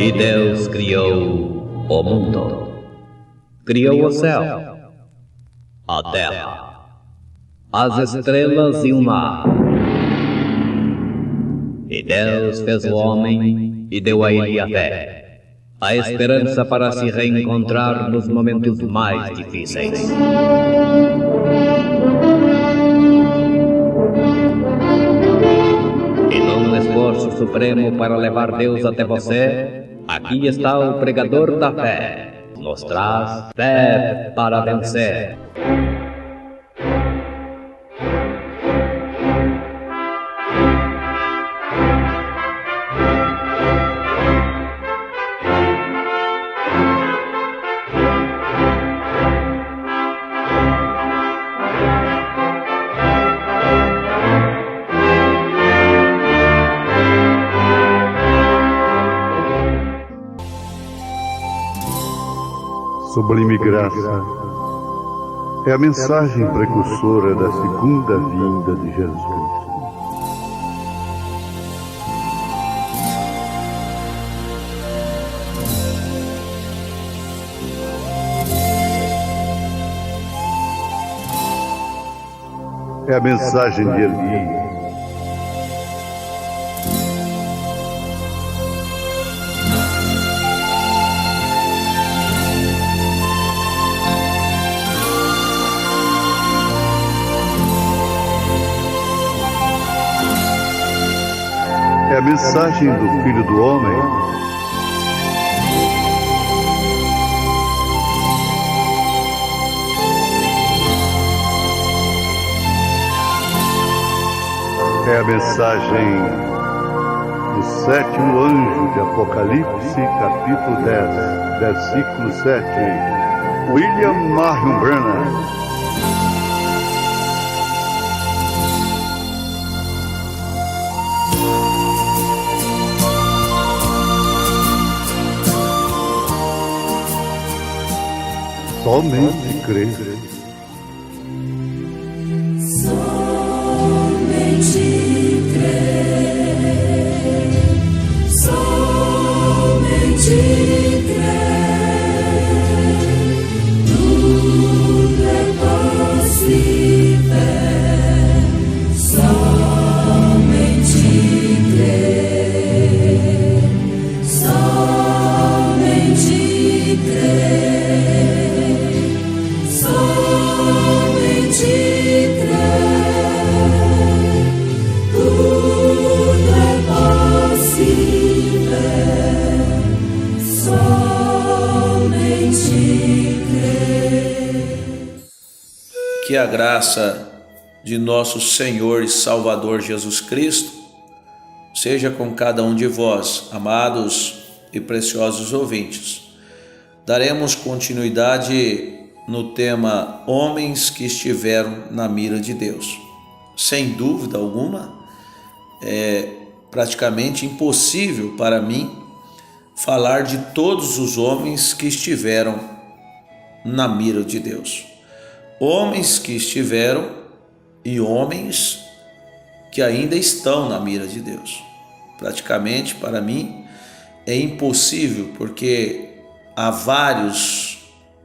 E Deus criou o mundo. Criou o céu, a terra, as estrelas e o mar. E Deus fez o homem e deu a ele a fé, a esperança para se reencontrar nos momentos mais difíceis. E num esforço supremo para levar Deus até você, aqui está o pregador da fé. Nos traz fé para vencer. Sublime graça é a mensagem precursora da segunda vinda de Jesus Cristo. É a mensagem de Elias. É a mensagem do Filho do Homem. É a mensagem do sétimo anjo de Apocalipse, capítulo 10, versículo 7. William Marion Branham. Somente crer. Somente crer. Somente crer. Tudo é possível. Somente crer. Somente crer. Que a graça de nosso Senhor e Salvador Jesus Cristo seja com cada um de vós, amados e preciosos ouvintes. Daremos continuidade no tema Homens que estiveram na mira de Deus. Sem dúvida alguma, é praticamente impossível para mim falar de todos os homens que estiveram na mira de Deus. Homens que estiveram e homens que ainda estão na mira de Deus. Praticamente, para mim, é impossível, porque há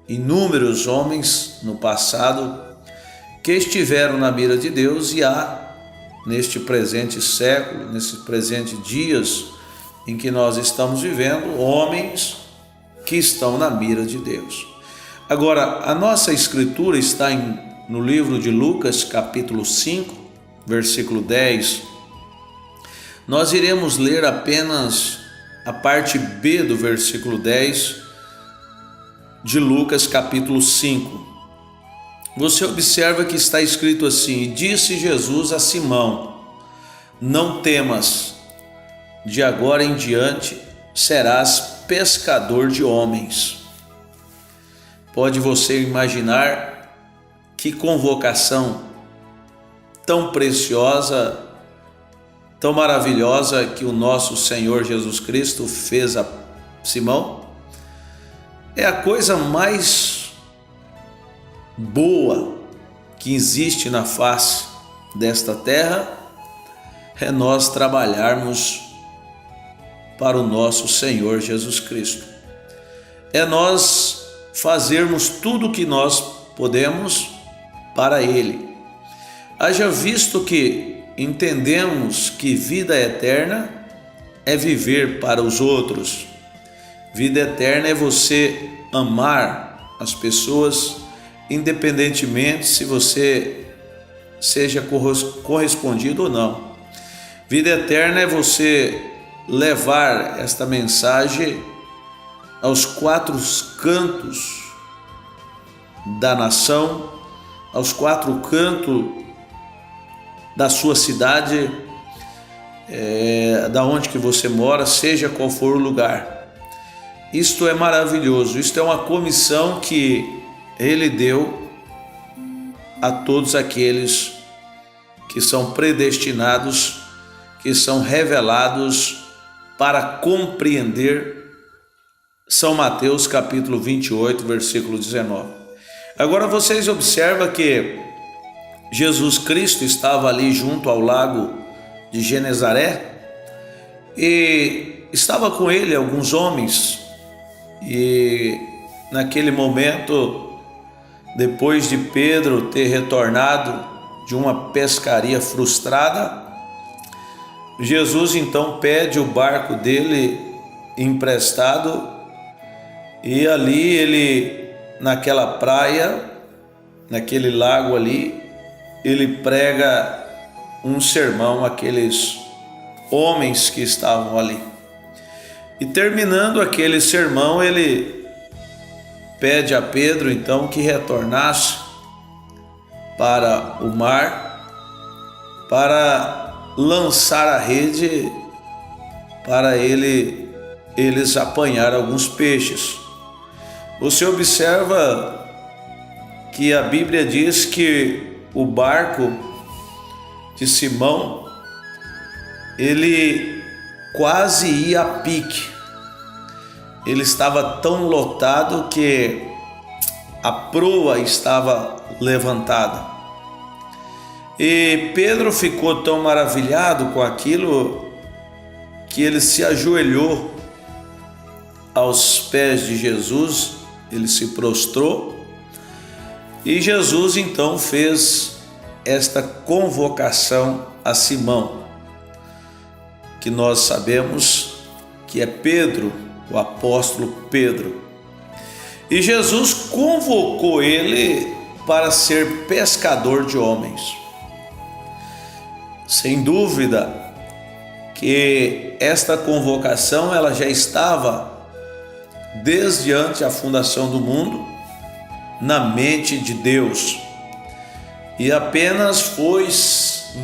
inúmeros homens no passado que estiveram na mira de Deus e há, neste presente século, nesses presentes dias em que nós estamos vivendo, homens que estão na mira de Deus. Agora, a nossa escritura está no livro de Lucas, capítulo 5, versículo 10. Nós iremos ler apenas a parte B do versículo 10 de Lucas, capítulo 5. Você observa que está escrito assim: E disse Jesus a Simão: Não temas, de agora em diante serás pescador de homens. Pode você imaginar que convocação tão preciosa, tão maravilhosa que o nosso Senhor Jesus Cristo fez a Simão? É a coisa mais boa que existe na face desta terra, é nós trabalharmos para o nosso Senhor Jesus Cristo. É nós fazermos tudo o que nós podemos para Ele. Haja visto que entendemos que vida eterna é viver para os outros. Vida eterna é você amar as pessoas, independentemente se você seja correspondido ou não. Vida eterna é você levar esta mensagem aos quatro cantos da nação, aos quatro cantos da sua cidade, da onde que você mora, seja qual for o lugar. Isto é maravilhoso, isto é uma comissão que Ele deu a todos aqueles que são predestinados, que são revelados para compreender São Mateus capítulo 28, versículo 19. Agora vocês observam que Jesus Cristo estava ali junto ao lago de Genezaré e estava com ele alguns homens, e naquele momento, depois de Pedro ter retornado de uma pescaria frustrada, Jesus então pede o barco dele emprestado, e ali ele, naquela praia, naquele lago ali, ele prega um sermão àqueles homens que estavam ali. E terminando aquele sermão, ele pede a Pedro então que retornasse para o mar para lançar a rede para eles apanhar alguns peixes. Você observa que a Bíblia diz que o barco de Simão, ele quase ia a pique. Ele estava tão lotado que a proa estava levantada. E Pedro ficou tão maravilhado com aquilo que ele se ajoelhou aos pés de Jesus, ele se prostrou, e Jesus então fez esta convocação a Simão, que nós sabemos que é Pedro, o apóstolo Pedro. E Jesus convocou ele para ser pescador de homens. Sem dúvida que esta convocação ela já estava desde antes da fundação do mundo na mente de Deus, e apenas foi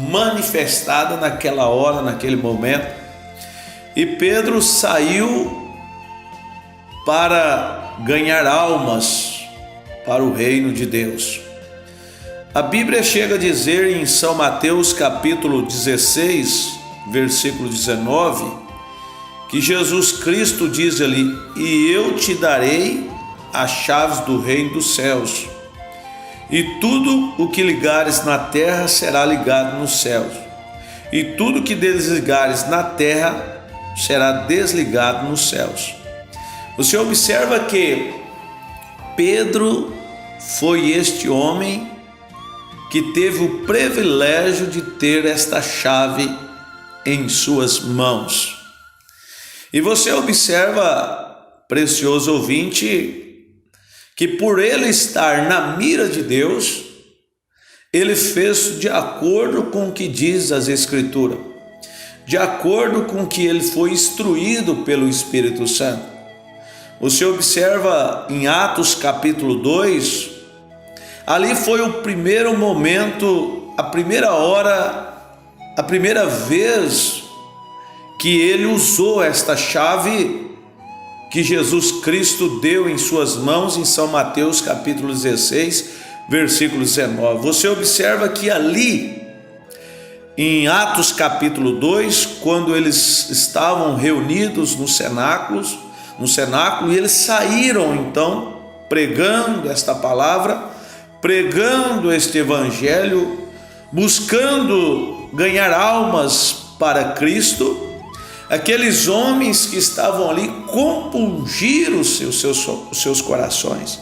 manifestada naquela hora, naquele momento. E Pedro saiu para ganhar almas para o reino de Deus. A Bíblia chega a dizer em São Mateus capítulo 16, versículo 19, que Jesus Cristo diz ali: e eu te darei as chaves do reino dos céus, e tudo o que ligares na terra será ligado nos céus, e tudo o que desligares na terra será desligado nos céus. Você observa que Pedro foi este homem que teve o privilégio de ter esta chave em suas mãos. E você observa, precioso ouvinte, que por ele estar na mira de Deus, ele fez de acordo com o que diz as Escrituras, de acordo com o que ele foi instruído pelo Espírito Santo. Você observa em Atos capítulo 2, ali foi o primeiro momento, a primeira hora, a primeira vez que ele usou esta chave que Jesus Cristo deu em suas mãos em São Mateus capítulo 16, versículo 19. Você observa que ali em Atos capítulo 2, quando eles estavam reunidos no cenáculo, e eles saíram então pregando esta palavra, pregando este evangelho, buscando ganhar almas para Cristo. Aqueles homens que estavam ali compungiram os seus corações,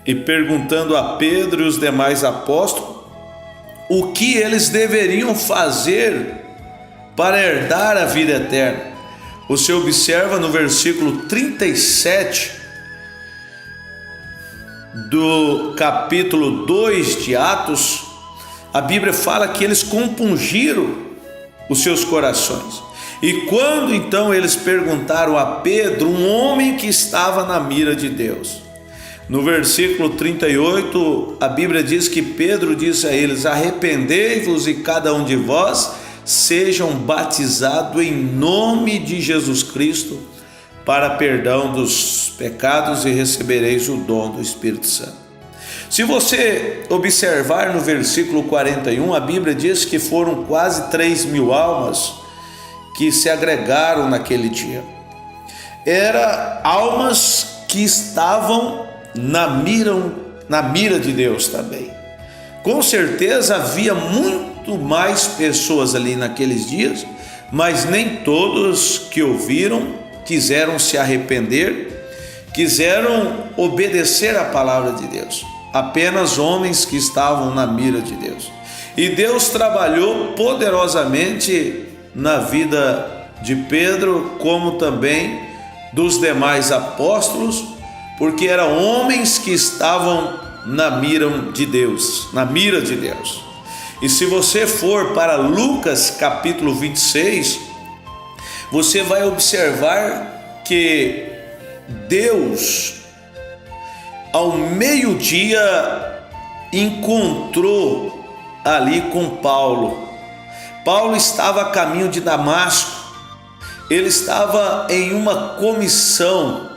e perguntando a Pedro e os demais apóstolos o que eles deveriam fazer para herdar a vida eterna. Você observa no versículo 37 do capítulo 2 de Atos, a Bíblia fala que eles compungiram os seus corações. E quando então eles perguntaram a Pedro, um homem que estava na mira de Deus, no versículo 38, a Bíblia diz que Pedro disse a eles: arrependei-vos e cada um de vós sejam batizados em nome de Jesus Cristo para perdão dos pecados e recebereis o dom do Espírito Santo. Se você observar no versículo 41, a Bíblia diz que foram quase 3.000 almas que se agregaram naquele dia. Eram almas que estavam na mira de Deus também. Com certeza havia muito mais pessoas ali naqueles dias, mas nem todos que ouviram quiseram se arrepender, quiseram obedecer à palavra de Deus. Apenas homens que estavam na mira de Deus. E Deus trabalhou poderosamente na vida de Pedro, como também dos demais apóstolos, porque eram homens que estavam na mira de Deus, E se você for para Lucas capítulo 26, você vai observar que Deus, ao meio-dia, encontrou ali com Paulo. Paulo estava a caminho de Damasco, ele estava em uma comissão.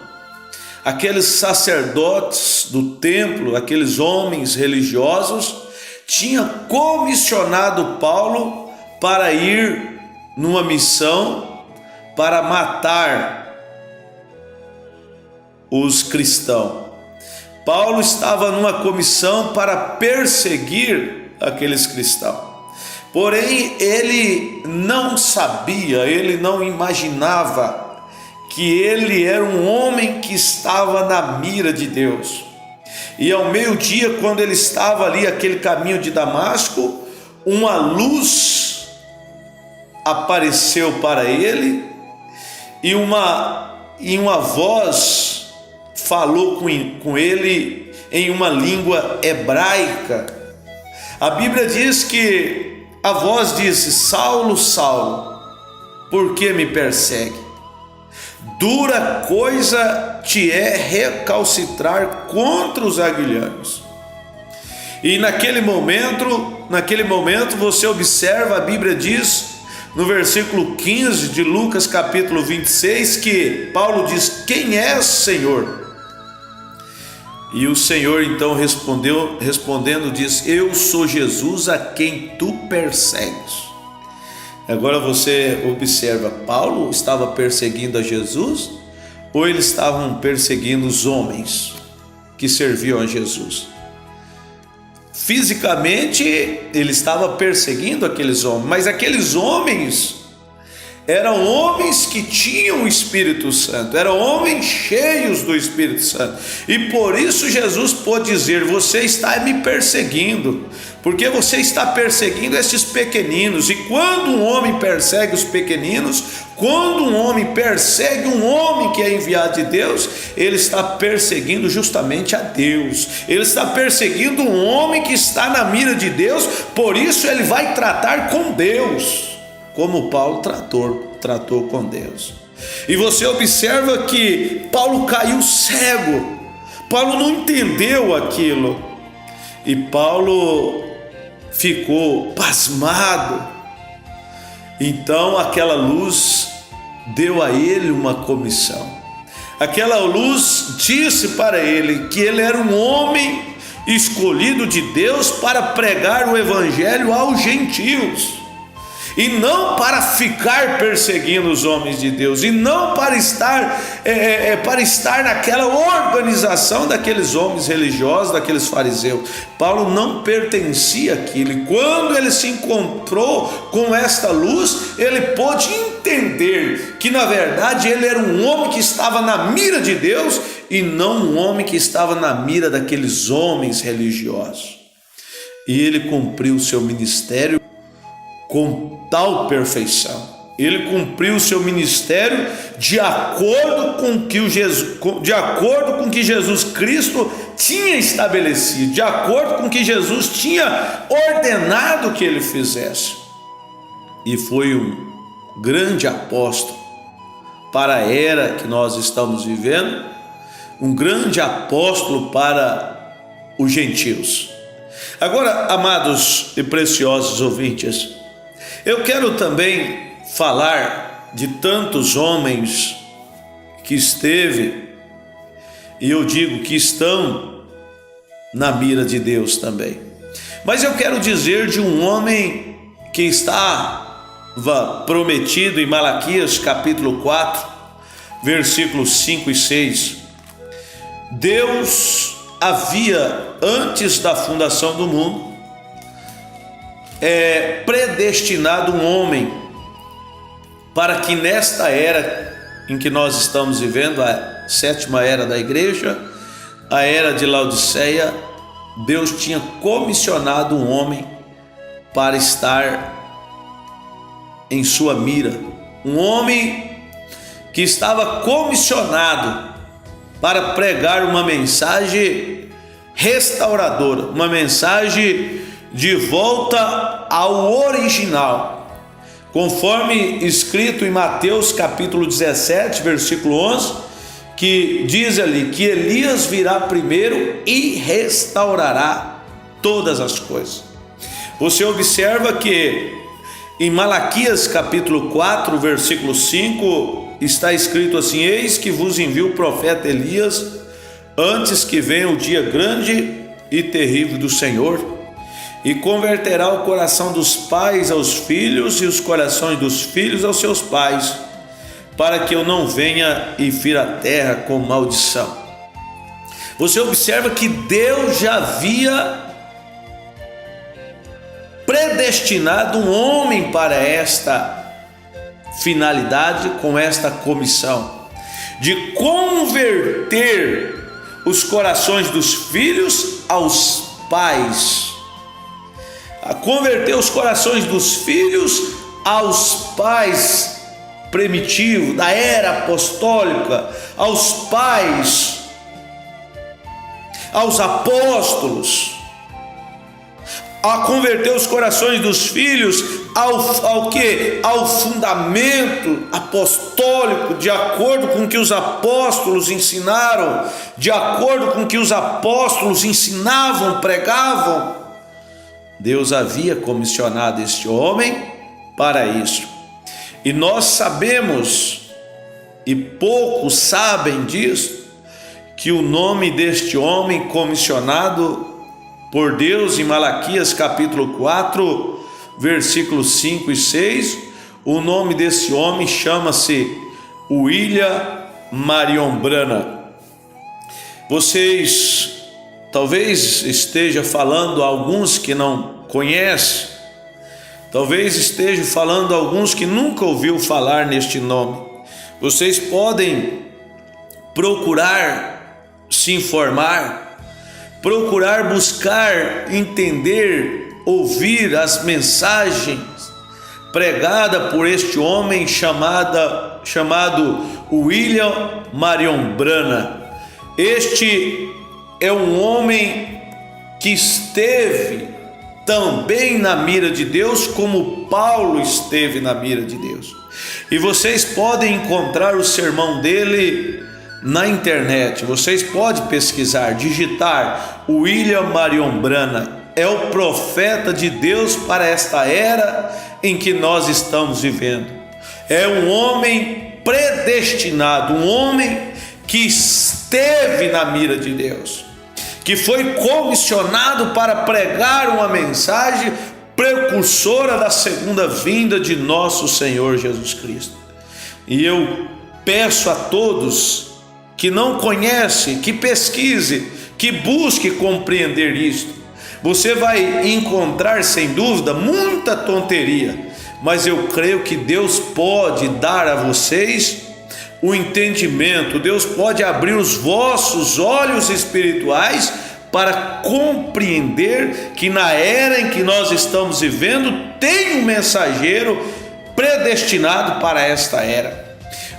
Aqueles sacerdotes do templo, aqueles homens religiosos, tinham comissionado Paulo para ir numa missão para matar os cristãos. Paulo estava numa comissão para perseguir aqueles cristãos. Porém, ele não sabia, ele não imaginava que ele era um homem que estava na mira de Deus. E ao meio-dia, quando ele estava ali, aquele caminho de Damasco, uma luz apareceu para ele, e uma voz falou com ele em uma língua hebraica. A Bíblia diz que a voz disse: Saulo, Saulo, por que me persegue? Dura coisa te é recalcitrar contra os aguilhões. E naquele momento você observa, a Bíblia diz no versículo 15 de Lucas capítulo 26, que Paulo diz: quem és, Senhor? E o Senhor então respondendo diz: eu sou Jesus a quem tu persegues. Agora você observa, Paulo estava perseguindo a Jesus, ou eles estavam perseguindo os homens que serviam a Jesus? Fisicamente ele estava perseguindo aqueles homens, mas aqueles homens eram homens que tinham o Espírito Santo, eram homens cheios do Espírito Santo, e por isso Jesus pôde dizer: você está me perseguindo, porque você está perseguindo esses pequeninos. E quando um homem persegue os pequeninos, quando um homem persegue um homem que é enviado de Deus, ele está perseguindo justamente a Deus, ele está perseguindo um homem que está na mira de Deus. Por isso ele vai tratar com Deus, como Paulo tratou com Deus. E você observa que Paulo caiu cego, Paulo não entendeu aquilo, e Paulo ficou pasmado. Então aquela luz deu a ele uma comissão, aquela luz disse para ele que ele era um homem escolhido de Deus para pregar o evangelho aos gentios. e não para ficar perseguindo os homens de Deus, e não para estar naquela organização daqueles homens religiosos, daqueles fariseus. Paulo não pertencia àquilo, e quando ele se encontrou com esta luz, ele pôde entender que na verdade ele era um homem que estava na mira de Deus, e não um homem que estava na mira daqueles homens religiosos. E ele cumpriu o seu ministério com tal perfeição. Ele cumpriu o seu ministério de acordo com que Jesus Cristo tinha estabelecido, de acordo com que Jesus tinha ordenado que ele fizesse. E foi um grande apóstolo para a era que nós estamos vivendo, um grande apóstolo para os gentios. Agora, amados e preciosos ouvintes, eu quero também falar de tantos homens que esteve, e eu digo que estão na mira de Deus também. Mas eu quero dizer de um homem que estava prometido em Malaquias capítulo 4, versículos 5 e 6. Deus havia, antes da fundação do mundo, predestinado um homem para que nesta era em que nós estamos vivendo, a sétima era da igreja, a era de Laodiceia, Deus tinha comissionado um homem para estar em sua mira, um homem que estava comissionado para pregar uma mensagem restauradora, uma mensagem de volta ao original, conforme escrito em Mateus capítulo 17, versículo 11, que diz ali que Elias virá primeiro e restaurará todas as coisas. Você observa que em Malaquias capítulo 4, versículo 5, está escrito assim: eis que vos envio o profeta Elias, antes que venha o dia grande e terrível do Senhor, e converterá o coração dos pais aos filhos e os corações dos filhos aos seus pais, para que eu não venha e fira a terra com maldição. Você observa que Deus já havia predestinado um homem para esta finalidade, com esta comissão de converter os corações dos filhos aos pais, a converter os corações dos filhos aos pais primitivos da era apostólica, aos pais, aos apóstolos, a converter os corações dos filhos ao quê? Ao fundamento apostólico, de acordo com o que os apóstolos ensinaram, de acordo com o que os apóstolos ensinavam, pregavam. Deus havia comissionado este homem para isso. E nós sabemos, e poucos sabem disso, que o nome deste homem comissionado por Deus em Malaquias capítulo 4, versículos 5 e 6, o nome desse homem chama-se William Marion Branham. Vocês talvez esteja falando a alguns que não conhecem, talvez esteja falando a alguns que nunca ouviu falar neste nome. Vocês podem procurar se informar, procurar buscar entender, ouvir as mensagens pregadas por este homem chamado William Marion Branham. Este é um homem que esteve também na mira de Deus, como Paulo esteve na mira de Deus. E vocês podem encontrar o sermão dele na internet. Vocês podem pesquisar, digitar William Marion Branham. É o profeta de Deus para esta era em que nós estamos vivendo. É um homem predestinado, um homem que esteve na mira de Deus, que foi comissionado para pregar uma mensagem precursora da segunda vinda de nosso Senhor Jesus Cristo. E eu peço a todos que não conhecem, que pesquise, que busque compreender isto. Você vai encontrar, sem dúvida, muita tonteria, mas eu creio que Deus pode dar a vocês o entendimento, Deus pode abrir os vossos olhos espirituais para compreender que na era em que nós estamos vivendo tem um mensageiro predestinado para esta era.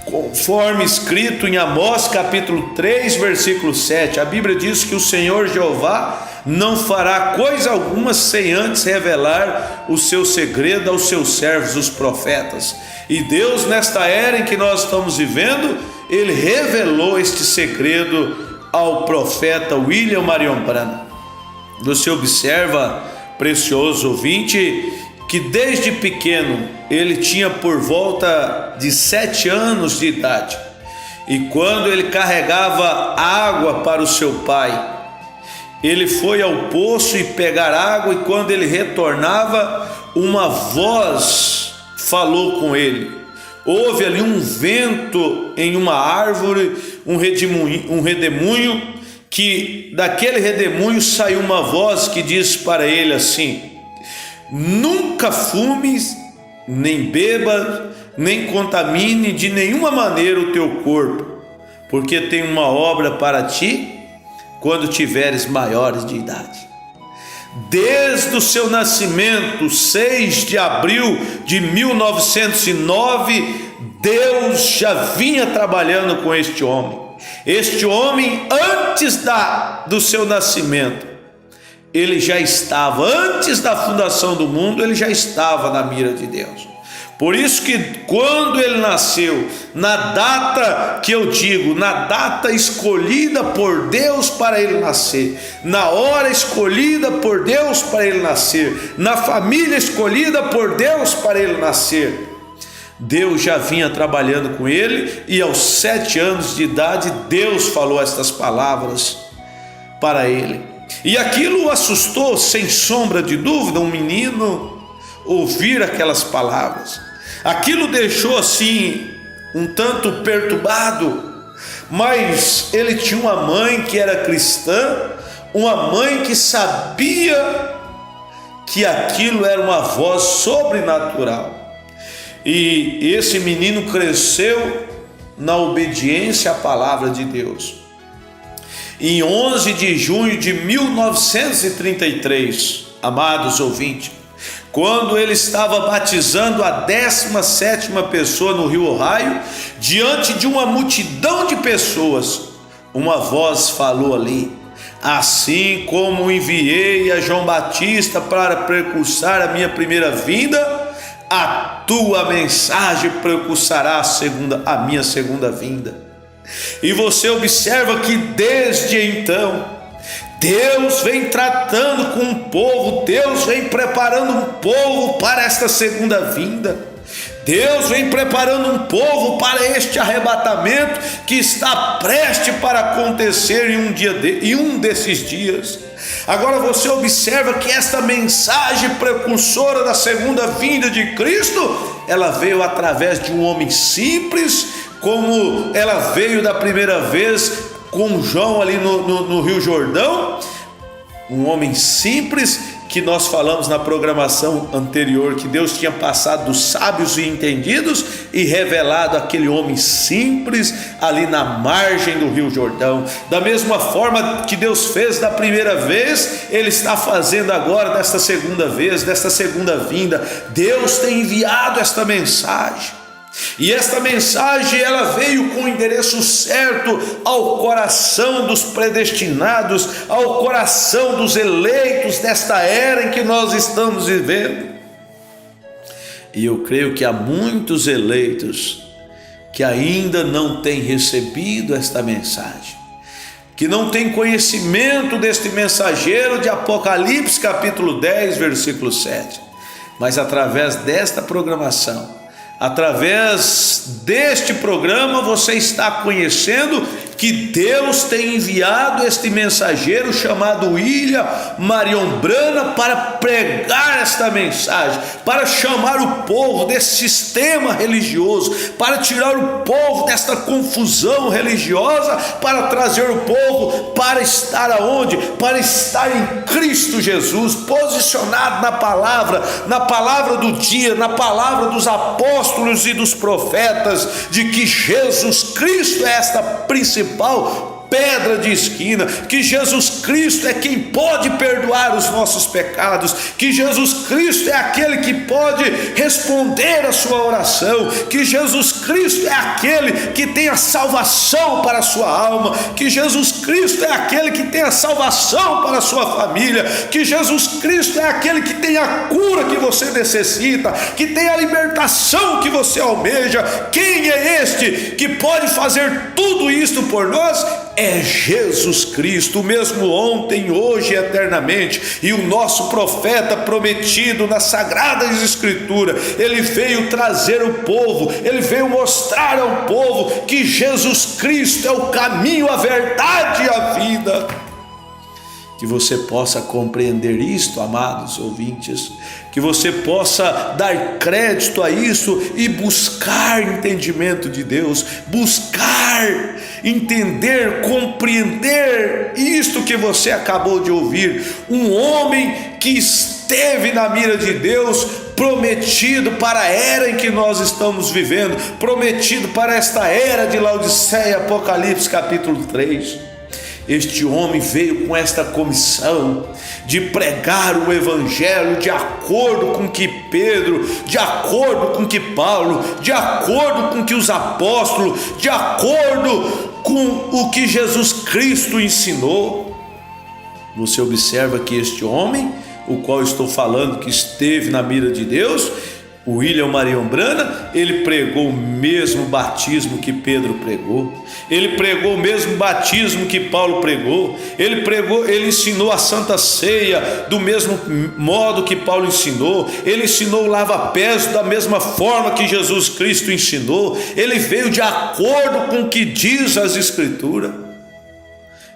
Conforme escrito em Amós capítulo 3, versículo 7, a Bíblia diz que o Senhor Jeová não fará coisa alguma sem antes revelar o seu segredo aos seus servos, os profetas. E Deus, nesta era em que nós estamos vivendo, Ele revelou este segredo ao profeta William Marion Branham. Você observa, precioso ouvinte, que desde pequeno ele tinha por volta de 7 anos de idade, e quando ele carregava água para o seu pai, ele foi ao poço e pegar água, e quando ele retornava, uma voz falou com ele. Houve ali um vento em uma árvore, um redemoinho, que daquele redemoinho saiu uma voz que disse para ele assim: nunca fumes, nem beba, nem contamine de nenhuma maneira o teu corpo, porque tem uma obra para ti quando tiveres maiores de idade. Desde o seu nascimento, 6 de abril de 1909, Deus já vinha trabalhando com este homem. Este homem, antes do seu nascimento, ele já estava, antes da fundação do mundo, ele já estava na mira de Deus. Por isso que quando ele nasceu, na data que eu digo, na data escolhida por Deus para ele nascer, na hora escolhida por Deus para ele nascer, na família escolhida por Deus para ele nascer, Deus já vinha trabalhando com ele, e aos 7 anos de idade Deus falou estas palavras para ele. E aquilo o assustou, sem sombra de dúvida, um menino ouvir aquelas palavras. Aquilo deixou assim um tanto perturbado, mas ele tinha uma mãe que era cristã, uma mãe que sabia que aquilo era uma voz sobrenatural. E esse menino cresceu na obediência à palavra de Deus. Em 11 de junho de 1933, amados ouvintes, quando ele estava batizando a 17ª pessoa no Rio Ohio, diante de uma multidão de pessoas, uma voz falou ali: assim como enviei a João Batista para precursar a minha primeira vinda, a tua mensagem precursará a minha segunda vinda. E você observa que desde então Deus vem tratando com o povo, Deus vem preparando um povo para esta segunda vinda. Deus vem preparando um povo para este arrebatamento que está prestes para acontecer em um desses dias. Agora você observa que esta mensagem precursora da segunda vinda de Cristo, ela veio através de um homem simples, como ela veio da primeira vez com João ali no Rio Jordão, um homem simples, que nós falamos na programação anterior, que Deus tinha passado dos sábios e entendidos e revelado aquele homem simples ali na margem do Rio Jordão. Da mesma forma que Deus fez da primeira vez, Ele está fazendo agora desta segunda vez, desta segunda vinda. Deus tem enviado esta mensagem. E esta mensagem, ela veio com o endereço certo ao coração dos predestinados, ao coração dos eleitos desta era em que nós estamos vivendo. E eu creio que há muitos eleitos que ainda não têm recebido esta mensagem, que não têm conhecimento deste mensageiro de Apocalipse capítulo 10, versículo 7. Mas através desta programação, através deste programa, você está conhecendo que Deus tem enviado este mensageiro chamado William Marion Branham para pregar esta mensagem, para chamar o povo desse sistema religioso, para tirar o povo desta confusão religiosa, para trazer o povo para estar aonde? Para estar em Cristo Jesus, posicionado na palavra do dia, na palavra dos apóstolos e dos profetas, de que Jesus Cristo é esta principal pedra de esquina, que Jesus Cristo é quem pode perdoar os nossos pecados, que Jesus Cristo é aquele que pode responder a sua oração, que Jesus Cristo é aquele que tem a salvação para a sua alma, que Jesus Cristo é aquele que tem a salvação para a sua família, que Jesus Cristo é aquele que tem a cura que você necessita, que tem a libertação que você almeja. Quem é este que pode fazer tudo isto por nós? É Jesus Cristo, o mesmo ontem, hoje e eternamente. E o nosso profeta prometido nas Sagradas Escrituras, ele veio trazer o povo, ele veio mostrar ao povo que Jesus Cristo é o caminho, a verdade e a vida. Que você possa compreender isto, amados ouvintes, que você possa dar crédito a isso e buscar entendimento de Deus, buscar entender, compreender isto que você acabou de ouvir. Um homem que esteve na mira de Deus, prometido para a era em que nós estamos vivendo, prometido para esta era de Laodiceia, Apocalipse capítulo 3. Este homem veio com esta comissão de pregar o evangelho de acordo com que Pedro, de acordo com que Paulo, de acordo com que os apóstolos, de acordo com o que Jesus Cristo ensinou. Você observa que este homem, o qual estou falando, que esteve na mira de Deus, o William Marion Branham, ele pregou o mesmo batismo que Pedro pregou, ele pregou o mesmo batismo que Paulo pregou, ele ensinou a Santa Ceia do mesmo modo que Paulo ensinou, ele ensinou o lava-pés da mesma forma que Jesus Cristo ensinou, ele veio de acordo com o que diz as Escrituras.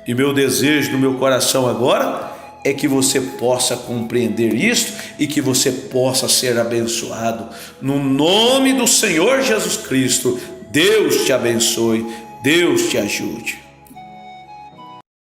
E meu desejo no meu coração agora é que você possa compreender isso e que você possa ser abençoado. No nome do Senhor Jesus Cristo, Deus te abençoe, Deus te ajude.